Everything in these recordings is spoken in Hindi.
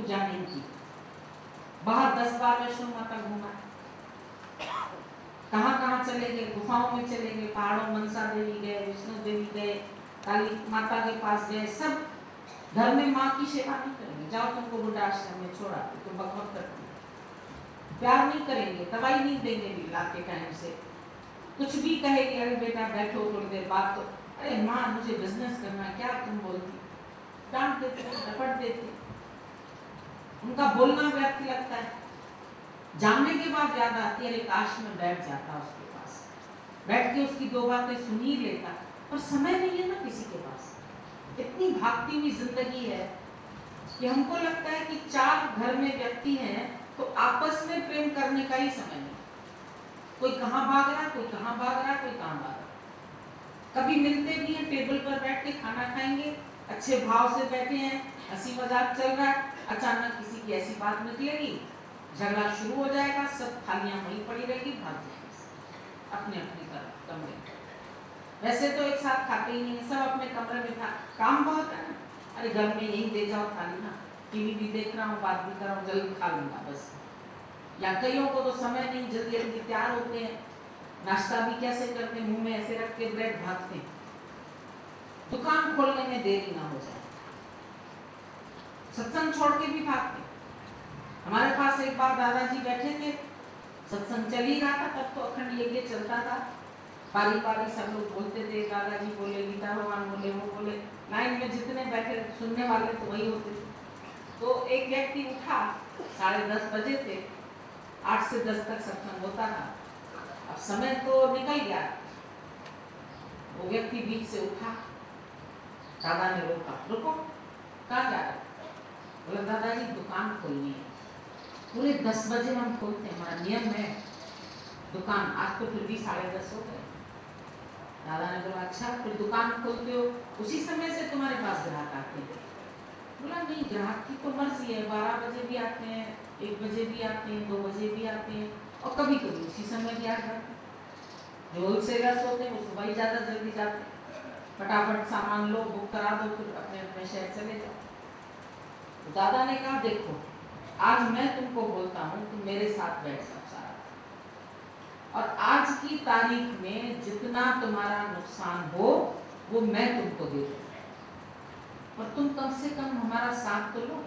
पूजा नहीं की, बाहर 10 बार वैष्णो माता घूमा, कहाँ कहाँ चले गए, गुफाओं में चले गए, पहाड़ों मनसा देवी गए, विष्णु देवी गए, काली माता के पास गए, सब घर में माँ की सेवा नहीं करेंगे। जाओ तुमको वृद्धाश्रम में छोड़ा, तो बकबक करती है, प्यार नहीं करेंगे, दवाई नहीं देंगे ला के टाइम से, कुछ भी कहेगी, अरे बेटा बैठो थोड़ी देर बात, तो अरे माँ मुझे बिजनेस करना, क्या तुम बोलती, डांट देते, डपट देते, उनका बोलना व्यर्थ लगता है। जानने के बाद याद आती है, काश में बैठ जाता उसके पास, बैठ के उसकी 2 बातें सुन ही लेता, पर समय नहीं है ना किसी के पास। इतनी भागती हुई जिंदगी है कि हमको लगता है कि 4 घर में व्यक्ति हैं तो आपस में प्रेम करने का ही समय नहीं, कोई कहाँ भाग रहा, कोई कहाँ भाग रहा, कोई कहाँ भाग रहा। कभी मिलते भी हैं, टेबल पर बैठ के खाना खाएंगे, अच्छे भाव से बैठे हैं, हंसी मजाक चल रहा है, अचानक किसी की ऐसी बात निकलेगी, झगड़ा शुरू हो जाएगा, सब थालियां वहीं पड़ी रहेगी, भाग जाएंगे अपने अपने कमरे। वैसे तो एक साथ खाते ही नहीं, सब अपने कमरे में था, काम बहुत है ना, अरे घर में यही दे जाओ थाली ना, टीवी भी देख रहा हूँ, बात भी कर रहा हूँ, जल्दी खा लूंगा बस। या कईयों को तो समय नहीं, जल्दी जल्दी तैयार होते हैं, नाश्ता भी कैसे करते, मुंह में ऐसे रख के ब्रेड भागते हैं, दुकान खोलने में देरी ना हो जाए, सत्संग छोड़ के भी भागते। हमारे पास एक बार दादाजी बैठे थे, सत्संग चल ही रहा था, तब तो अखंड यज्ञ चलता था, पारी पारी सब लोग बोलते थे, दादाजी बोले, गीता भगवान बोले, वो बोले, लाइन में जितने बैठे सुनने वाले तो वही होते थे। तो एक व्यक्ति उठा, 10:30 बजे थे, 8 से 10 तक सत्संग होता था, अब समय तो निकल गया, वो व्यक्ति बीच से उठा, दादा ने रोका, रुको, कहाँ जा रहे? बोला दादाजी दुकान खोलनी है, पूरे 10 बजे हम खोलते हैं, हमारा नियम है दुकान, आज तो फिर भी 10:30 हो गए। दादा ने बोला अच्छा, फिर दुकान खोलते हो, उसी समय से तुम्हारे पास ग्राहक आते हैं? बोला नहीं, ग्राहक की तो मर्जी है, 12 बजे भी आते हैं, 1 बजे भी आते हैं, 2 बजे भी आते हैं, और कभी कभी उसी समय भी आ जाते हैं। जो होलसेलर्स होते हैं वो सुबह ही ज़्यादा जल्दी जाते हैं, फटाफट सामान लो, बुक करा दो, फिर अपने अपने शहर चले जाओ। तो दादा ने कहा देखो, आज मैं तुमको बोलता हूँ, तुम मेरे साथ बैठ जाओ सारा, और आज की तारीख में जितना तुम्हारा नुकसान हो वो मैं तुमको दे दूँ, और तुम कम से कम हमारा साथ तो लो।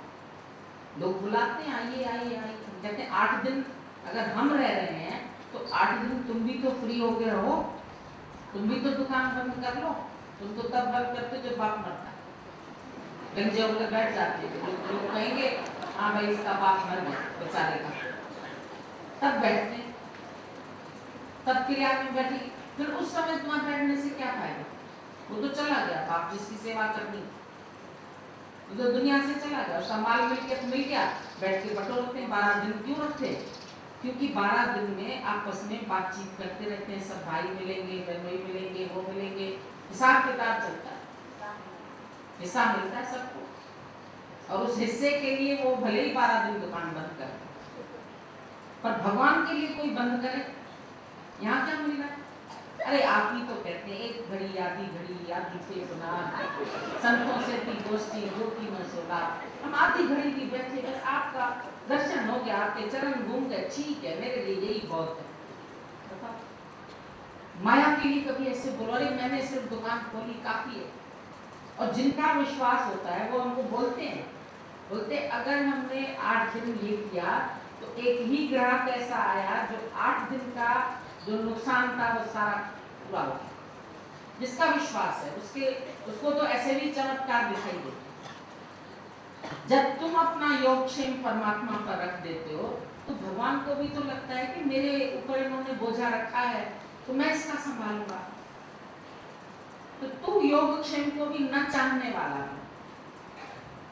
लोग बुलाते हैं आइए आइए आइए, कहते हैं 8 दिन अगर हम रह रहे हैं तो 8 दिन तुम भी तो फ्री होके रहो, तुम भी तो दुकान बंद कर लो, तुम तो तब बंद करते जब बाप मरता है, गंजे होकर बैठ जाते हैं, लोग कहेंगे हाँ भाई इसका बाप मर गया बेचारे का, तब बैठते, तब क्रिया में बैठी, फिर उस समय तुम्हारे बैठने से क्या फायदा, वो तो चला गया बाप जिसकी सेवा करनी, वो तो दुनिया से चला गया, उसका माल मिल गया, बैठ के बटोरते हैं। 12 दिन क्यों रखते हैं? क्योंकि 12 दिन में आपस में बातचीत करते रहते हैं, सब भाई मिलेंगे, बहनोई मिलेंगे, वो मिलेंगे, हिसाब किताब चलता है, हिस्सा मिलता है सबको, और उस हिस्से के लिए वो भले ही 12 दिन दुकान बंद कर, पर भगवान के लिए कोई बंद करे, यहाँ क्या मिल रहा है? अरे आप ही तो कहते हैं एक घड़ी आधी से सुना, संतों से थी दोस्ती जो की न सोला, हम आधी घड़ी भी बैठे, बस आपका दर्शन हो गया, आपके चरण घूम गए, ठीक है, मेरे लिए यही बहुत है। माया के लिए कभी ऐसे बोलो अरे मैंने सिर्फ दुकान खोली काफी है, और जिनका विश्वास होता है वो हमको बोलते अगर हमने 8 दिन ये किया तो एक ही ग्राहक ऐसा आया जो 8 दिन का जो नुकसान था वो सारा पूरा हो गया, जिसका विश्वास है उसको तो ऐसे भी चमत्कार दिखाई देते। जब तुम अपना योगक्षेम परमात्मा पर रख देते हो तो भगवान को भी तो लगता है कि मेरे ऊपर इन्होंने बोझा रखा है तो मैं इसका संभालूंगा। तो तू योगक्षेम को भी न चाहने वाला है,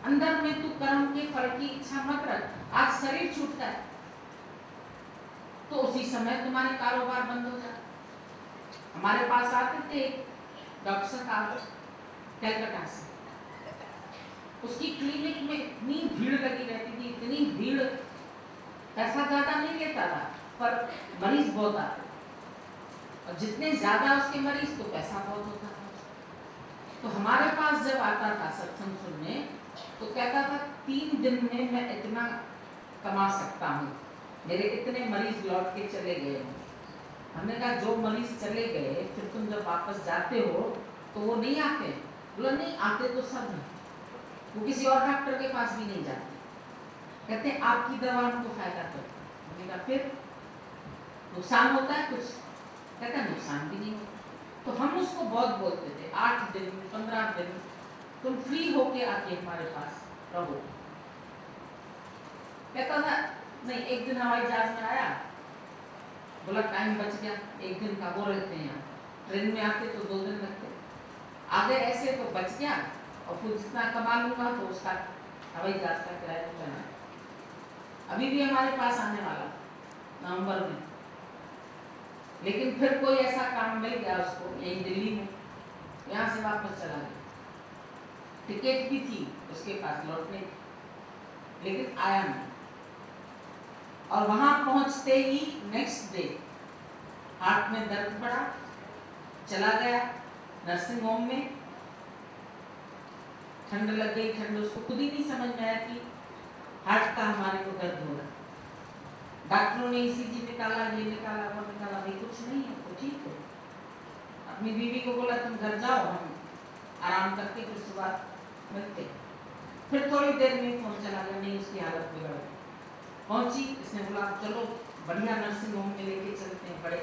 अंदर में तू कर्म के फल की इच्छा मत रख। आज शरीर छूटता है तो उसी समय तुम्हारे कारोबार बंद हो जाते। हमारे पास आते थे डॉक्टर साहब कलकत्ता से, उसकी क्लिनिक में इतनी भीड़ लगी रहती थी, इतनी भीड़, पैसा ज्यादा नहीं लेता था पर मरीज बहुत आते, और जितने ज्यादा उसके मरीज तो पैसा बहुत होता था। तो हमारे पास जब आता था सत्संग सुनने तो कहता था 3 दिन में मैं इतना कमा सकता हूँ, मेरे इतने मरीज लौट के चले गए हैं। हमने कहा जो मरीज चले गए फिर तुम जब वापस जाते हो तो वो नहीं आते? बोला नहीं आते तो सब हैं, वो किसी और डॉक्टर के पास भी नहीं जाते, कहते हैं आपकी दवा हमको फायदा करती है। हमने कहा फिर नुकसान होता है कुछ? कहता है नुकसान भी नहीं होता। तो हम उसको बहुत बोलते थे 8 दिन 15 दिन तुम फ्री होके आके हमारे पास रहो। कहता था नहीं, एक दिन हवाई जहाज में आया, बोला टाइम बच गया, एक दिन का वो रहते हैं यहाँ, ट्रेन में आते तो 2 दिन लगते, आगे ऐसे तो बच गया, और फिर जितना कमा लूंगा तो उसका हवाई जहाज का किराया तो चला। अभी भी हमारे पास आने वाला नवंबर में, लेकिन फिर कोई ऐसा काम मिल गया उसको यहीं दिल्ली में, यहाँ से वापस चला गया। टिकट भी थी उसके पास लौटने की, लेकिन आया नहीं। और वहां पहुंचते ही नेक्स्ट डे हार्ट में दर्द पड़ा, चला गया नर्सिंग होम में, ठंड लग गई, ठंड उसको खुद ही नहीं समझ में आया कि हार्ट का हमारे को दर्द हो रहा। डॉक्टरों ने ईसीजी निकाला, ये निकाला, वो निकाला, भाई कुछ नहीं है, तो ठीक है। अपनी बीवी को बोला तुम घर जाओ, हम आराम करके फिर सुबह मिलते। फिर थोड़ी देर में फोन चला गया, नहीं उसकी हालत बिगड़ गई। पहुंची, इसने बोला चलो बढ़िया नर्सिंग होम में लेके चलते हैं बड़े।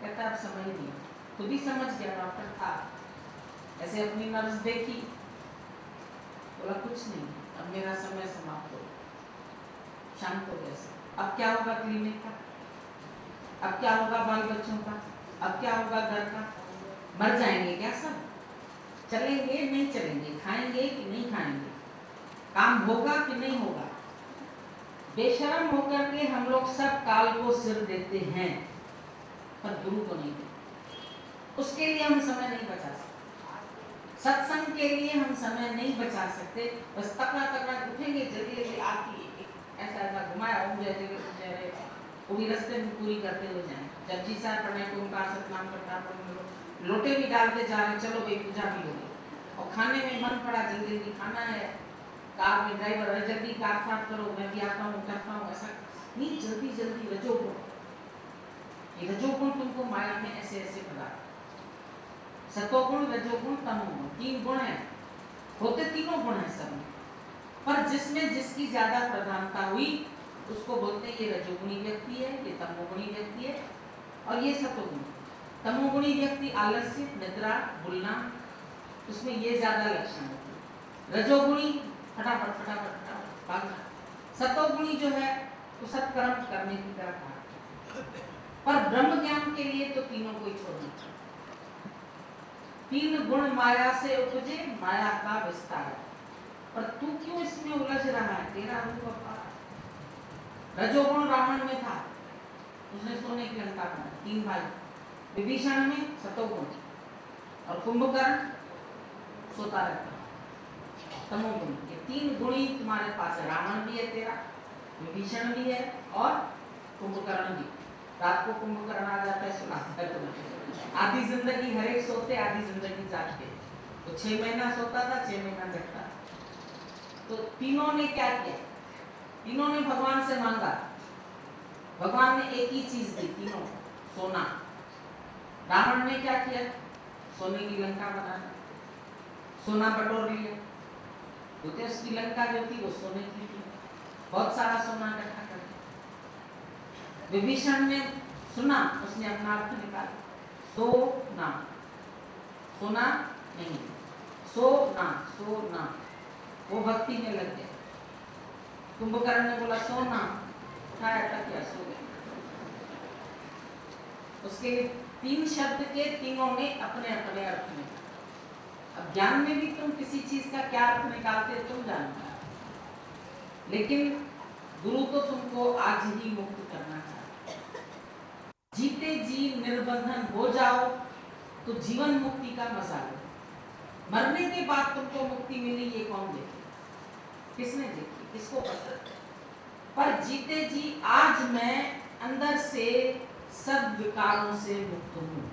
कहता आप समझ नहीं, खुद ही समझ गया, डॉक्टर था, ऐसे अपनी नर्स देखी, बोला कुछ नहीं, अब मेरा समय समाप्त हो, शांत हो गया। अब क्या होगा क्लिनिक का, अब क्या होगा बाल बच्चों का, अब क्या होगा घर का? मर जाएंगे क्या सब? चलेंगे नहीं चलेंगे, खाएंगे कि नहीं खाएंगे, काम होगा कि नहीं होगा? बेशरम होकर के हम लोग सब काल को सिर देते हैं, पर गुरु को नहीं देते। उसके लिए हम समय नहीं बचा सकते, सत्संग के लिए हम समय नहीं बचा सकते। बस तकड़ा तकड़ा उठेंगे, जल्दी जल्दी आती ऐसा ऐसा घुमाया हो जाए, वो भी रास्ते में पूरी करते हुए जाए। जब जी साहब पढ़ने को उनका सतनाम करता, लोटे भी डालते जा रहे, चलो भाई पूजा भी होगी, और खाने में मन पड़ा, जल्दी जल्दी खाना है, कार में ड्राइवर है जल्दी कार साफ करो, मैं भी आता हूँ करता हूँ, ऐसा नहीं, जल्दी जल्दी रजोगुण। ये रजोगुण तुमको माया में ऐसे ऐसे बना, सतोगुण रजोगुण तमोगुण 3 गुण है, होते तीनों गुण है सब में, पर जिसमें जिसकी ज्यादा प्रधानता हुई उसको बोलते हैं ये रजोगुणी व्यक्ति है, ये तमोगुणी व्यक्ति है, और ये सतोगुणी। तमोगुणी व्यक्ति आलस्य, निद्रा, भूलना, उसमें ये ज्यादा लक्षण होते हैं। रजोगुणी फटाफट फटाफट फटाफट भागना, सतोगुणी जो है वो सत्कर्म करने की तरफ भागता है। पर ब्रह्म ज्ञान के लिए तो तीनों को ही छोड़ना चाहिए। 3 गुण माया से उपजे, माया का विस्तार। पर तू क्यों इसमें उलझ रहा है? तेरा रूप अपार। रजोगुण रावण में था, उसने सोने की लंका बनाई, 3 भाई। विभीषण में सतोगुण, और कुंभकर्ण सोता रहता, तमोगुण। ये 3 गुण ही तुम्हारे पास है। रावण भी है तेरा, विभीषण भी है, और कुंभकर्ण भी। रात को कुंभकर्ण आ जाता है, सुनाता है तुम्हें। आधी जिंदगी हर एक सोते, आधी जिंदगी जागते। तो 6 महीना सोता था, 6 महीना जगता। तो तीनों ने क्या किया? तीनों ने भगवान से मांगा, भगवान ने एक ही चीज दी तीनों, सोना। रावण ने क्या किया? सोने की लंका बनाया, सोना बटोर लिया। तो उसकी लंका जो थी वो सोने की थी, बहुत सारा सोना इकट्ठा कर दिया। विभीषण ने सुना, उसने अपना अर्थ निकाला, सोना, सोना नहीं, सोना, सोना, वो भक्ति में लग गया। कुंभकर्ण ने बोला सोना, उठाया टकिया, सो गया। उसके 3 शब्द के तीनों ने अपने अपने अर्थ में। अब ज्ञान में भी तुम किसी चीज का क्या अर्थ निकालते तुम जानते, लेकिन गुरु तो तुमको आज ही मुक्त करना चाहता है। जीते जी निर्बंधन हो जाओ तो जीवन मुक्ति का मजा लो। मरने के बाद तुमको मुक्ति मिली, ये कौन देखे? किसने देखी? किसको पता? पर जीते जी आज मैं अंदर से सब विकारों से मुक्त हूँ,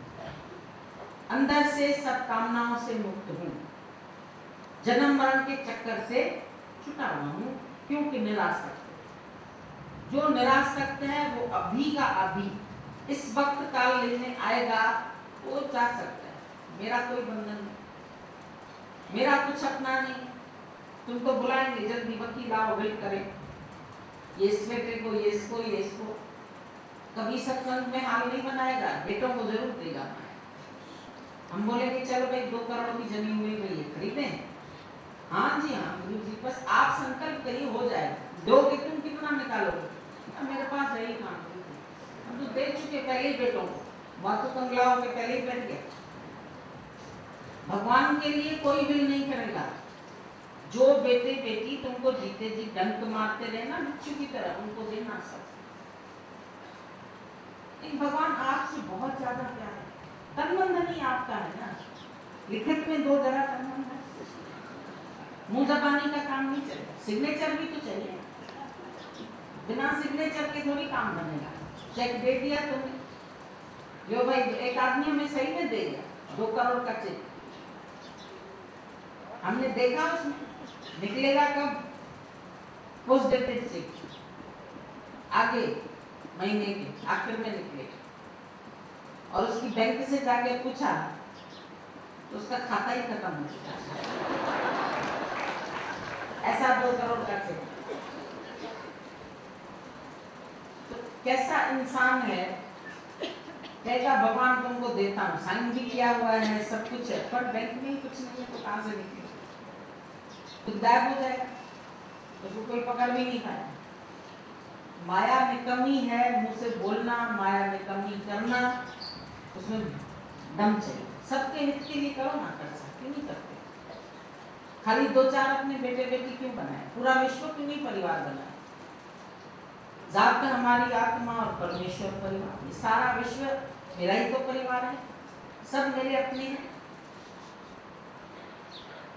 अंदर से सब कामनाओं से मुक्त हूँ, जन्म मरण के चक्कर से छुटा हुआ हूँ, क्योंकि निरासक्त है। जो निरासक्त है वो अभी का अभी इस वक्त काल लेने आएगा, वो जा सकता है। मेरा कोई बंधन नहीं, मेरा कुछ अपना नहीं। तुमको बुलाएंगे जल्दी, वकील आओ, वेट करें, ये इस बेटे को, ये इसको, ये इसको। कभी सत्संग में हाल नहीं बनाएगा, बेटों को जरूर देगा। हम बोलेंगे चलो भाई 2 करोड़ की जमीन मिल रही है, खरीदें? हाँ जी हाँ गुरु जी, बस आप संकल्प करिए, हो जाएगा। दोगे तुम, कितना निकालोगे? मेरे पास है ही काम, हम तो दे चुके पहले ही बेटों को, मातु कंगलाओं के पहले ही बैठ गया। भगवान के लिए कोई बिल नहीं करेगा। जो बेटे बेटी तुमको जीते जी डंक मारते रहे ना बिच्छू की तरह, उनको देना सब। भगवान आपसे बहुत ज्यादा प्यार है। तन मन धन ही आपका है ना, लिखित में 2 जगह तन मन धन, मुंह जबानी का काम नहीं चलेगा। सिग्नेचर भी तो चाहिए, बिना सिग्नेचर के थोड़ी काम बनेगा। चेक दे दिया तुमने, जो भाई एक आदमी हमें सही में दे दिया 2 करोड़ का चेक, हमने देखा उसमें निकलेगा कब? पोस्ट डेटेड चेक, आगे महीने के आखिर में निकलेगा। और उसकी बैंक से जाके पूछा तो उसका खाता ही खत्म हो चुका। ऐसा 2 करोड़ का चेक। तो कैसा इंसान है, कहेगा भगवान तुमको देता हूँ, साइन भी किया हुआ है, सब कुछ है, पर बैंक में ही कुछ नहीं है, तो कहाँ से निकले? तो गायब हो जाएगा, तो कोई पकड़ भी नहीं पाएगा। माया निकम्मी है, मुंह से बोलना, माया निकम्मी करना, उसमें दम चाहिए। सबके हित के लिए करो ना, कर सकते नहीं करते। खाली 2-4 अपने बेटे बेटी क्यों बनाए? पूरा विश्व क्यों नहीं परिवार बनाए? जात हमारी आत्मा और परमेश्वर परिवार, ये सारा विश्व मेरा ही तो परिवार है, सब मेरे अपने हैं।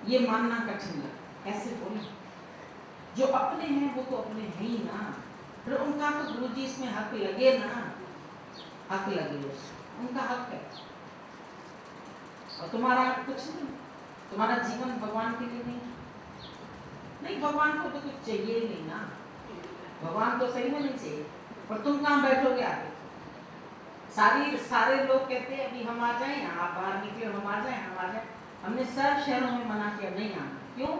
ये मानना कठिन है, कैसे बोले? जो अपने हैं वो तो अपने हैं ही ना, फिर उनका तो गुरुजी इसमें हक लगे ना, हक लगे, उनका हक है। और तुम्हारा हक कुछ नहीं, तुम्हारा जीवन भगवान के लिए नहीं, भगवान को तो कुछ चाहिए ही नहीं ना, भगवान तो सही में नहीं चाहिए, पर तुम कहाँ बैठोगे आगे? सारे लोग कहते हैं अभी हम आ जाएं, आप बाहर निकले, हम आ जाएं। हमने सब शहरों में मना किया नहीं आना, क्यों?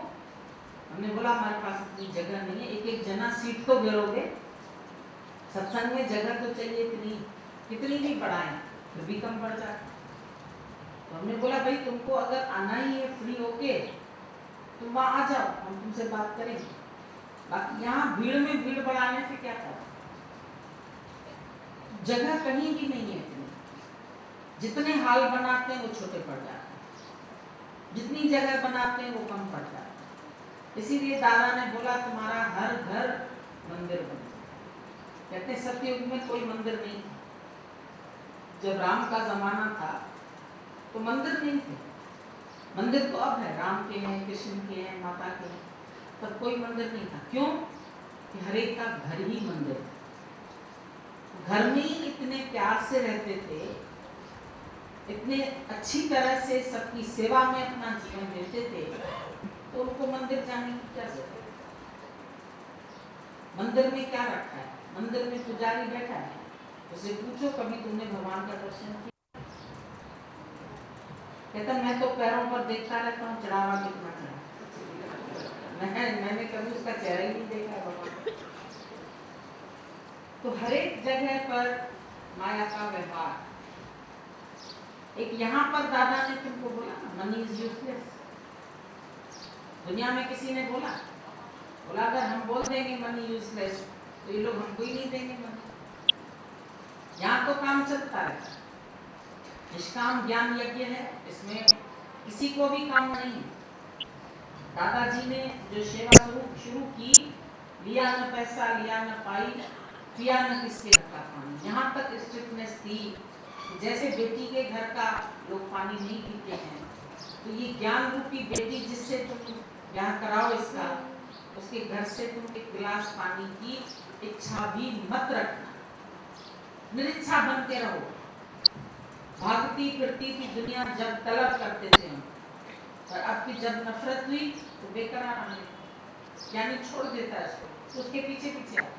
हमने बोला हमारे पास इतनी जगह नहीं है, एक जना सीट तो घेरोगे, सत्संग में जगह तो चाहिए इतनी, कितनी भी बढ़ाएं फिर भी कम पड़ जाए। तो हमने बोला भाई तुमको अगर आना ही है फ्री होके, तुम वहाँ आ जाओ, हम तुमसे बात करेंगे, बाकी यहाँ भीड़ में भीड़ बढ़ाने से क्या करें? जगह कहीं भी नहीं है इतनी, जितने हाल बनाते हैं वो छोटे पड़ जाते हैं, जितनी जगह बनाते हैं वो कम पड़ जाते हैं। इसीलिए दादा ने बोला तुम्हारा हर घर मंदिर बन जाए। कहते सत्ययुग में कोई मंदिर नहीं था, जब राम का जमाना था तो मंदिर नहीं थे, मंदिर तो अब है, राम के हैं, कृष्ण के हैं, माता के हैं, तब कोई मंदिर नहीं था। क्यों? कि हर एक का घर ही मंदिर था। घर में ही इतने प्यार से रहते थे, इतने अच्छी तरह से सबकी सेवा में अपना जीवन देते थे, तो उनको मंदिर जाने की क्या जरूरत? मंदिर में क्या रखा है? मंदिर में पुजारी बैठा है, उसे पूछो कभी तुमने भगवान का दर्शन किया? कहता मैं तो पैरों पर देखता रहता हूँ, चढ़ावा कितना चढ़ा, मैंने कभी उसका चेहरा ही नहीं देखा भगवान। तो हर एक जगह पर माया का व्यवहार। एक यहाँ पर दादा ने तुमको बोला ना, मनी इज यूजलेस। दुनिया में किसी ने बोला अगर हम बोल देंगे मनी यूजलेस तो ये लोग हमको ही नहीं देंगे मनी। यहाँ तो काम चलता रहता है, निष्काम ज्ञान यज्ञ है, इसमें किसी को भी काम नहीं है। दादाजी ने जो सेवा शुरू की, लिया न पैसा, लिया न पाई, पिया न किसके घर का पानी। यहाँ तक स्ट्रिक्टनेस थी, जैसे बेटी के घर का लोग पानी नहीं पीते हैं, तो ये ज्ञान रूपी बेटी जिससे तुम ब्याह कराओ इसका, उसके घर से तुम एक गिलास पानी की इच्छा भी मत रखना, निरीच्छा बन के रहो। भागती फिरती थी दुनिया जब तलब करते थे हम, और अब की जब नफरत हुई तो बेकरार आने। यानी छोड़ देता है उसको, तो उसके पीछे पीछे आता है।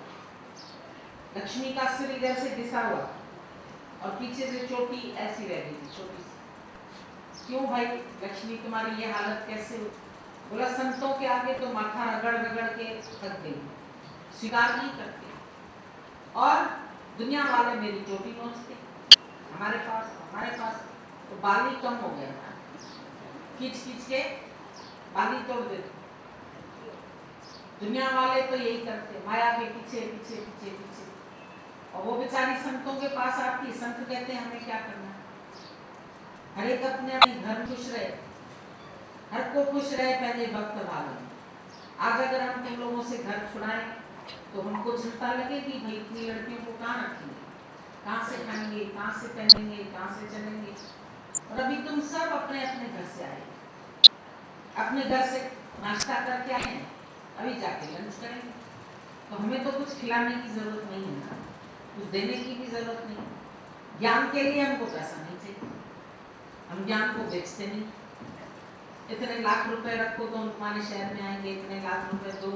लक्ष्मी का सिर इधर से घिसा हुआ और पीछे से चोटी ऐसी रह गई थी, छोटी सी। क्यों भाई लक्ष्मी तुम्हारी ये हालत कैसे हुई? बोला संतों के आगे तो माथा रगड़ रगड़ के थक गई, स्वीकार नहीं करते और दुनिया वाले मेरी चोटी नोचते। हमारे पास तो बाली कम हो गया, खींच खींच के बाली तोड़ देते। दुनिया वाले तो यही करते, माया के पीछे पीछे पीछे पीछे। और वो बेचारी संतों के पास आती, संत कहते हैं हमें क्या करना, हर एक अपने अपने घर खुश रहे, हर को खुश रहे, पहले भक्त भाग। आज अगर हम तुम लोगों से घर छुड़ाएं तो हमको चिंता लगेगी, भाई इतनी लड़कियों को कहाँ रखेंगे, कहाँ से खाएंगे, कहाँ से पहनेंगे, कहाँ से चलेंगे। और अभी तुम सब अपने अपने घर से आए, अपने घर से नाश्ता करके आए, अभी जाके लंच करेंगे, तो हमें तो कुछ खिलाने की जरूरत नहीं है ना, कुछ देने की भी जरूरत नहीं। ज्ञान के लिए हमको पैसा नहीं चाहिए, हम ज्ञान को बेचते नहीं। इतने लाख रुपए रखो तो हम तुम्हारे शहर में आएंगे, इतने लाख रुपए दो,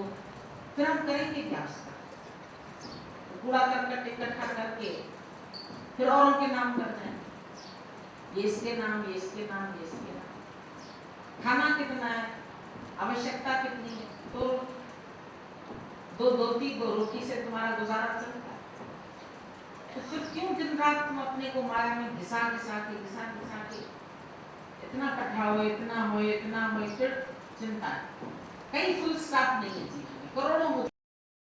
फिर हम करेंगे क्या उसका? तो कूड़ा करकट इकट्ठा करके फिर औरों के नाम करते हैं, ये इसके नाम, ये इसके नाम, ये इसके नाम। खाना कितना है, आवश्यकता कितनी है, तो दो धोती दो रोटी से तुम्हारा गुजारा चलता है। तो फिर क्यों दिन रात तुम अपने को माया में घिसा घिसा के इतना कट्ठा हो, इतना हो, फिर चिंता है। कहीं फुल स्टॉप नहीं है जीवन में, करोड़ों